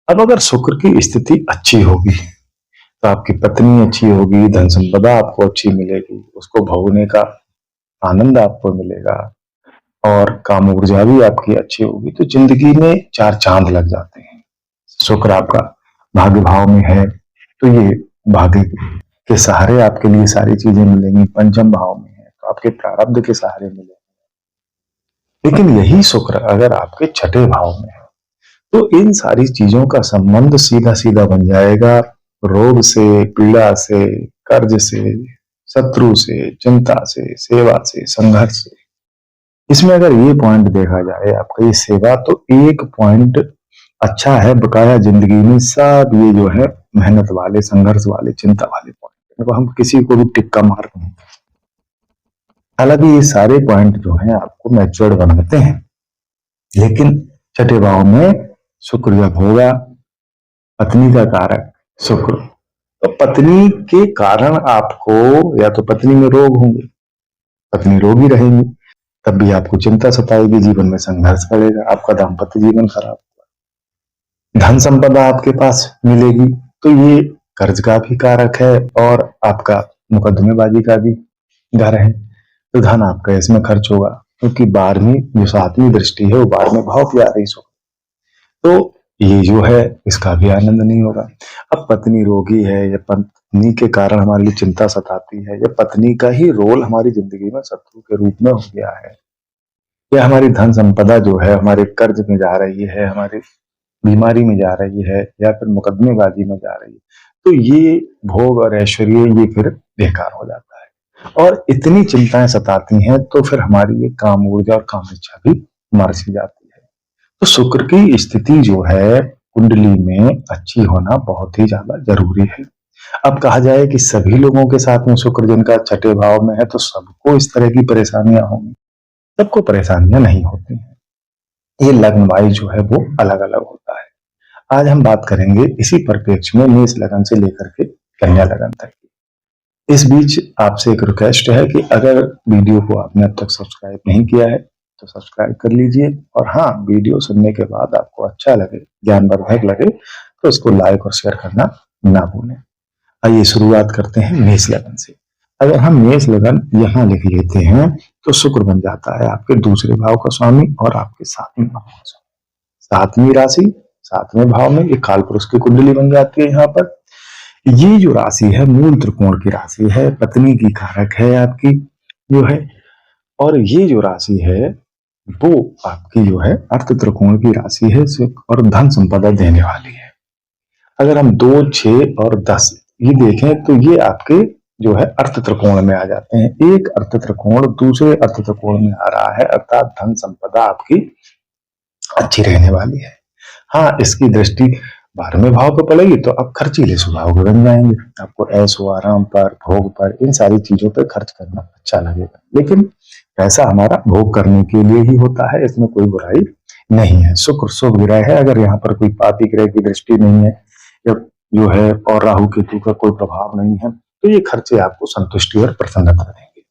अब अगर शुक्र की स्थिति अच्छी होगी तो आपकी पत्नी अच्छी होगी, धन संपदा आपको अच्छी मिलेगी, उसको भोगने का आनंद आपको मिलेगा और काम ऊर्जा भी आपकी अच्छी होगी, तो जिंदगी में चार चांद लग जाते हैं। शुक्र आपका भाग्य भाव में है तो ये भाग्य के सहारे आपके लिए सारी चीजें मिलेंगी। पंचम भाव में है तो आपके प्रारब्ध के सहारे मिलेंगे। लेकिन यही शुक्र अगर आपके छठे भाव में है तो इन सारी चीजों का संबंध सीधा सीधा बन जाएगा रोग से, पीड़ा से, कर्ज से, शत्रु से, चिंता से, सेवा से, संघर्ष से। इसमें अगर ये पॉइंट देखा जाए आपका, ये सेवा तो एक पॉइंट अच्छा है, बकाया जिंदगी में सब ये जो है मेहनत वाले, संघर्ष वाले, चिंता वाले पॉइंट, देखो हम किसी को भी टिक्का मार नहीं। हालांकि ये सारे पॉइंट जो है आपको मैच्योर्ड बनाते हैं, लेकिन छठे भाव में शुक्र जब होगा, पत्नी का कारक शुक्र, तो पत्नी के कारण आपको या तो पत्नी में रोग होंगे, पत्नी रोगी रहेंगी, तब भी आपको चिंता सताएगी, जीवन में संघर्ष बढ़ेगा, आपका दाम्पत्य जीवन खराब होगा। धन संपदा आपके पास मिलेगी तो ये कर्ज का भी कारक है और आपका मुकदमेबाजी का भी घर है, तो धन आपका इसमें खर्च होगा, क्योंकि 12वीं जो 7वीं दृष्टि है वो 12वें भाव की आ रही है, तो ये जो है इसका भी आनंद नहीं होगा। अब पत्नी रोगी है या पत्नी के कारण हमारे लिए चिंता सताती है या पत्नी का ही रोल हमारी जिंदगी में शत्रु के रूप में हो गया है, या हमारी धन संपदा जो है हमारे कर्ज में जा रही है, हमारी बीमारी में जा रही है, या फिर मुकदमेबाजी में जा रही है, तो ये भोग और ऐश्वर्य ये फिर बेकार हो जाता है और इतनी चिंताएं सताती हैं तो फिर हमारी ये काम ऊर्जा और काम इच्छा भी मर सी जाती है। तो शुक्र की स्थिति जो है कुंडली में अच्छी होना बहुत ही ज्यादा जरूरी है। अब कहा जाए कि सभी लोगों के साथ में शुक्र जिनका छठे भाव में है तो सबको इस तरह की परेशानियां होंगी, सबको परेशानियां नहीं होती हैं, ये लग्न वाइज जो है वो अलग अलग होता है। आज हम बात करेंगे इसी परिप्रेक्ष्य में मेष लगन से लेकर के कन्या लगन तक की। इस बीच आपसे एक रिक्वेस्ट है कि अगर वीडियो को आपने अब तक सब्सक्राइब नहीं किया है तो सब्सक्राइब कर लीजिए, और हाँ, वीडियो सुनने के बाद आपको अच्छा लगे, ज्ञानवर्धक लगे तो इसको लाइक और शेयर करना ना भूलें। आइए शुरुआत करते हैं मेष लगन से। अगर हम मेष लगन यहाँ लिख लेते हैं तो शुक्र बन जाता है आपके दूसरे भाव का स्वामी और आपके 7वें भाव का स्वामी। 7वीं राशि 7वें भाव में ये काल पुरुष की कुंडली बन जाती है। यहाँ पर ये जो राशि है मूल त्रिकोण की राशि है, पत्नी की कारक है आपकी जो है, और ये जो राशि है वो आपकी जो है अर्थ त्रिकोण की राशि है और धन संपदा देने वाली है। अगर हम 2, 6 और 10 ये देखें तो ये आपके जो है अर्थ त्रिकोण में आ जाते हैं। एक अर्थ त्रिकोण दूसरे अर्थ त्रिकोण में आ रहा है, अर्थात धन संपदा आपकी अच्छी रहने वाली है। हाँ, इसकी दृष्टि 12वें भाव पर पड़ेगी तो आप खर्चीले स्वभाव के बन जाएंगे, आपको ऐशो आराम पर, भोग पर, इन सारी चीजों पर खर्च करना अच्छा लगेगा, लेकिन पैसा हमारा भोग करने के लिए ही होता है, इसमें कोई बुराई नहीं है। शुक्र शुभ ग्रह है, अगर यहाँ पर कोई पापी ग्रह की दृष्टि नहीं है या जो है और राहु केतु का कोई प्रभाव नहीं है तो ये खर्चे आपको संतुष्टि और प्रसन्नता देंगे।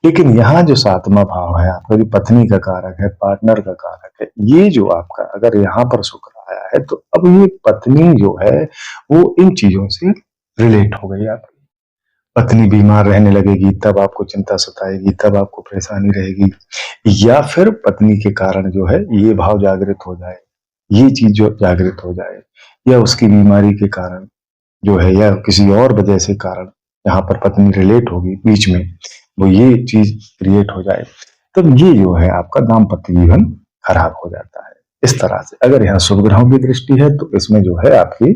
लेकिन यहाँ जो 7वां भाव है आपका, जो पत्नी का कारक है, पार्टनर का कारक है, ये जो आपका अगर यहाँ पर शुक्र आया है तो अब ये पत्नी जो है वो इन चीजों से रिलेट हो गई आपकी। पत्नी बीमार रहने लगेगी तब आपको चिंता सताएगी, तब आपको परेशानी रहेगी, या फिर पत्नी के कारण जो है ये भाव जागृत हो जाए, ये चीज जो जागृत हो जाए, या उसकी बीमारी के कारण जो है या किसी और वजह से कारण यहाँ पर पत्नी रिलेट होगी बीच में, वो ये चीज क्रिएट हो जाए, तब ये जो है आपका दाम्पत्य जीवन खराब हो जाता है। इस तरह से अगर यहाँ शुभ ग्रहों की दृष्टि है तो इसमें जो है आपकी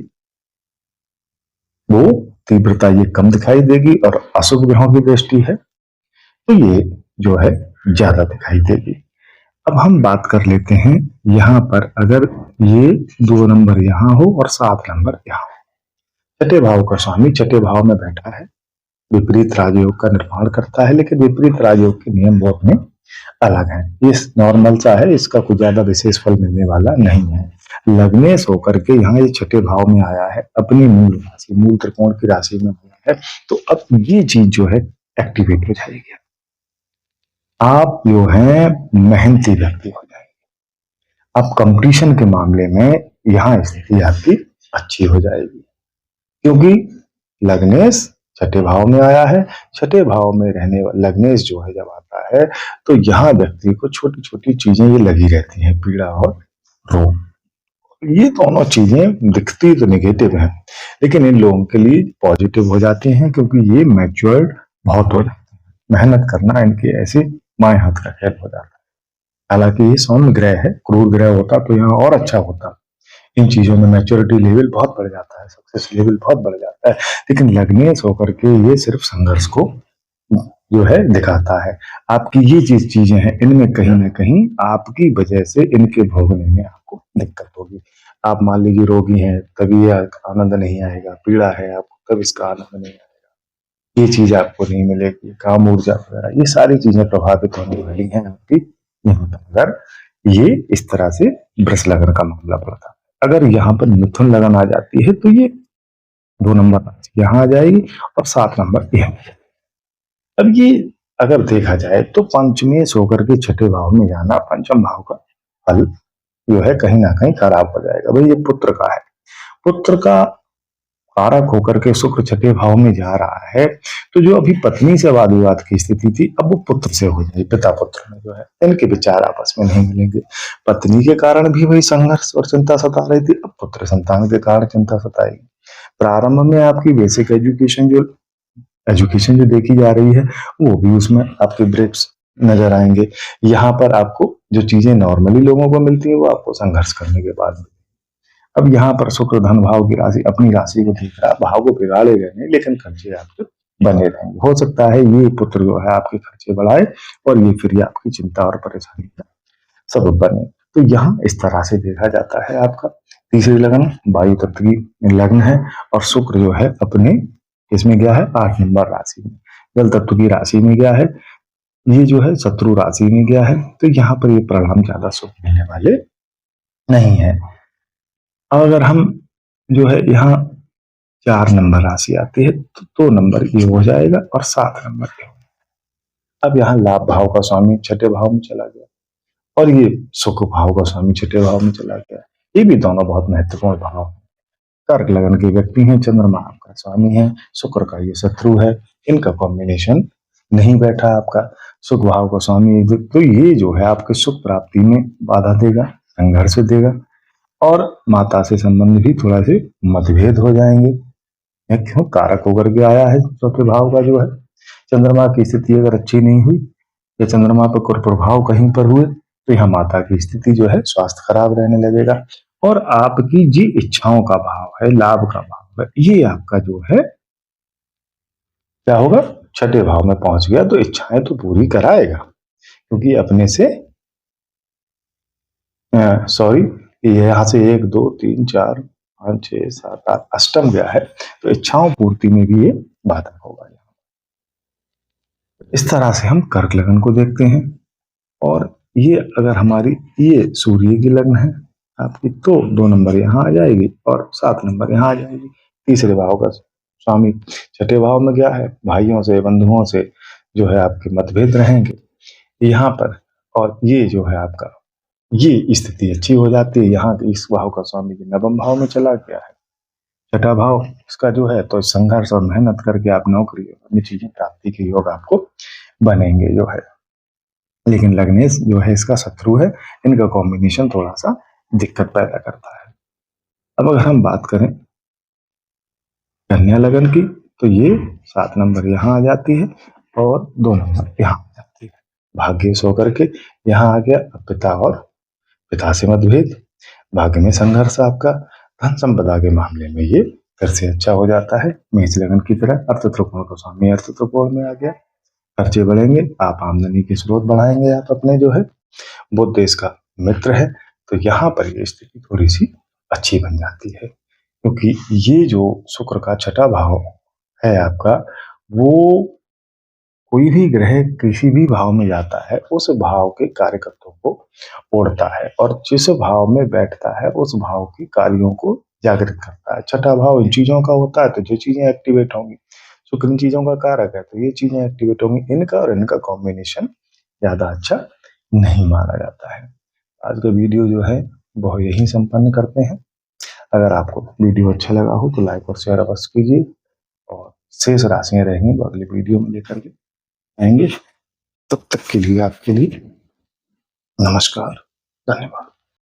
वो तीव्रता ये कम दिखाई देगी, और अशुभ ग्रहों की दृष्टि है तो ये जो है ज्यादा दिखाई देगी। अब हम बात कर लेते हैं यहाँ पर, अगर ये 2 नंबर यहाँ हो और 7 नंबर यहाँ हो, छठे भाव का स्वामी छठे भाव में बैठा है, विपरीत राजयोग का निर्माण करता है, लेकिन विपरीत राजयोग के नियम वो अपने अलग हैं। ये नॉर्मल सा है, इसका कुछ ज्यादा विशेष फल मिलने वाला नहीं है। लग्नेश होकर के यहाँ ये छठे भाव में आया है, अपनी मूल राशि मूल त्रिकोण की राशि में आया है, तो अब ये चीज जो है एक्टिवेट हो जाएगी, आप जो है मेहनती व्यक्ति हो जाएंगे। अब कंपटीशन के मामले में यहाँ स्थिति आपकी अच्छी हो जाएगी, क्योंकि लग्नेश छठे भाव में आया है। छठे भाव में रहने वाला लग्नेश जो है जब आता है तो यहाँ व्यक्ति को छोटी छोटी चीजें ये लगी रहती हैं, पीड़ा और रोग। ये दोनों चीजें दिखती तो नेगेटिव है, लेकिन इन लोगों के लिए पॉजिटिव हो जाती हैं, क्योंकि ये मैच्योर्ड बहुत हो जाते हैं। मेहनत करना इनके ऐसे बाएं हाथ का खेल हो जाता है। हालांकि ये सौम्य ग्रह है, क्रूर ग्रह होता तो यहाँ और अच्छा होता। इन चीजों में मैच्योरिटी लेवल बहुत बढ़ जाता है, सक्सेस लेवल बहुत बढ़ जाता है। लेकिन लग्नेश होकर के ये सिर्फ संघर्ष को जो है दिखाता है। आपकी ये चीजें हैं, इनमें कहीं ना कहीं आपकी वजह से इनके भोगने में आपको दिक्कत होगी। आप मान लीजिए रोगी हैं, तभी ये आनंद नहीं आएगा। पीड़ा है आपको, तब इसका आनंद नहीं आएगा। ये चीज आपको नहीं मिलेगी। काम ऊर्जा वगैरह ये सारी चीजें प्रभावित होने वाली हैं आपकी यहाँ पर, अगर ये इस तरह से वृष लगन का मामला पड़ता। अगर यहाँ पर मिथुन लगन आ जाती है तो ये 2 नंबर यहाँ आ जाएगी और 7 नंबर यहाँ। अब ये अगर देखा जाए तो पंचमेश होकर के छठे भाव में जाना, पंचम भाव का फल जो है कहीं ना कहीं खराब हो जाएगा। भाई ये पुत्र का है, पुत्र का कारक होकर के शुक्र छठे भाव में जा रहा है, तो जो अभी पत्नी से वाद विवाद की स्थिति थी अब वो पुत्र से हो जाएगी। पिता पुत्र में जो है इनके विचार आपस में नहीं मिलेंगे। पत्नी के कारण भी वही संघर्ष और चिंता सता रही थी, अब पुत्र संतान के कारण चिंता सताएगी। प्रारंभ में आपकी बेसिक एजुकेशन जो देखी जा रही है वो भी उसमें आपके ब्रेक्स नजर आएंगे। यहाँ पर आपको जो चीजें नॉर्मली लोगों को मिलती है वो आपको संघर्ष करने के बाद। अब यहाँ पर शुक्र धन भाव की राशि अपनी राशि को देख रहा, भाव को बिगाड़ेगा नहीं, लेकिन खर्चे आपके बने रहेंगे। हो सकता है ये पुत्र जो है आपके खर्चे बढ़ाए और ये फिर आपकी चिंता और परेशानी का सबब बने। तो यहाँ इस तरह से देखा जाता है। आपका तीसरी लगन वायु तत्व की लग्न है और शुक्र जो है अपने इसमें गया है 8 नंबर राशि में, जल तत्व की राशि में गया है। ये जो है शत्रु राशि में गया है, तो यहाँ पर ये परिणाम ज्यादा शुभ मिलने वाले नहीं है। अब अगर हम जो है यहाँ 4 नंबर राशि आती है तो 2 नंबर ये हो जाएगा और 7 नंबर ये हो जाएगा। अब यहाँ लाभ भाव का स्वामी छठे भाव में चला गया और ये सुख भाव का स्वामी छठे भाव में चला गया। ये भी दोनों बहुत महत्वपूर्ण भाव है। कर्क लगन के व्यक्ति हैं, चंद्रमा आपका स्वामी है, शुक्र का ये शत्रु है। इनका कॉम्बिनेशन नहीं बैठा आपका। सुख भाव का स्वामी तो ये जो है आपके सुख प्राप्ति में बाधा देगा, संघर्ष देगा और माता से संबंध भी थोड़ा से मतभेद हो जाएंगे। क्यों कारक होकर के आया है चौथे भाव का जो है। चंद्रमा की स्थिति अगर अच्छी नहीं हुई या चंद्रमा पर कुछ प्रभाव कहीं पर हुए तो यहाँ माता की स्थिति जो है स्वास्थ्य खराब रहने लगेगा। और आपकी जी इच्छाओं का भाव है, लाभ का भाव है, ये आपका जो है क्या होगा, छठे भाव में पहुंच गया तो इच्छाएं तो पूरी कराएगा, क्योंकि अपने से सॉरी यहाँ से 1 2 3 4 5 6 7 8 अष्टम गया है, तो इच्छाओं पूर्ति में भी ये बाधक होगा। इस तरह से हम कर्क लगन को देखते हैं। और ये अगर हमारी ये सूर्य की लग्न है आपकी तो 2 नंबर यहाँ आ जाएगी और 7 नंबर यहाँ आ जाएगी। तीसरे भाव का स्वामी छठे भाव में गया है, भाइयों से बंधुओं से जो है आपके मतभेद रहेंगे यहाँ पर। और ये जो है आपका ये स्थिति अच्छी हो जाती है। यहाँ इस भाव का स्वामी जी नवम भाव में चला गया है, छठा भाव इसका जो है, तो संघर्ष और मेहनत करके आप नौकरी अपनी चीजें प्राप्ति के योग आपको बनेंगे जो है। लेकिन लग्नेश जो है इसका शत्रु है, इनका कॉम्बिनेशन थोड़ा सा दिक्कत पैदा करता है। अब अगर हम बात करें कन्या लगन की तो ये 7 नंबर यहाँ आ जाती है और 2 नंबर यहाँ आ जाती है। भाग्यश होकर के यहाँ आ गया। पिता और पिता से मतभेद, भाग्य में संघर्ष आपका। धन संपदा के मामले में ये फिर से अच्छा हो जाता है। मेष लगन की तरह अर्थ त्रिकोण का स्वामी अर्थ त्रिकोण में आ गया, खर्चे बढ़ेंगे, आप आमदनी के स्रोत बढ़ाएंगे। आप अपने जो है बुध देश का मित्र है, तो यहाँ पर ये स्थिति थोड़ी सी अच्छी बन जाती है, क्योंकि ये जो शुक्र का छठा भाव है आपका, वो कोई भी ग्रह किसी भी भाव में जाता है उस भाव के कार्यकर्ताओं को ओढ़ता है और जिस भाव में बैठता है उस भाव के कार्यों को जागृत करता है। छठा भाव इन चीजों का होता है, तो जो चीजें एक्टिवेट होंगी, शुक्र इन चीजों का कारक है, तो ये चीजें एक्टिवेट होंगी। इनका और इनका कॉम्बिनेशन ज्यादा अच्छा नहीं माना जाता है। आज का वीडियो जो है वो यही संपन्न करते हैं। अगर आपको वीडियो अच्छा लगा हो तो लाइक और शेयर अवश्य कीजिए, और शेष राशियां रहेंगी वो अगली वीडियो में लेकर के आएंगे। तब तक के लिए आपके लिए नमस्कार, धन्यवाद।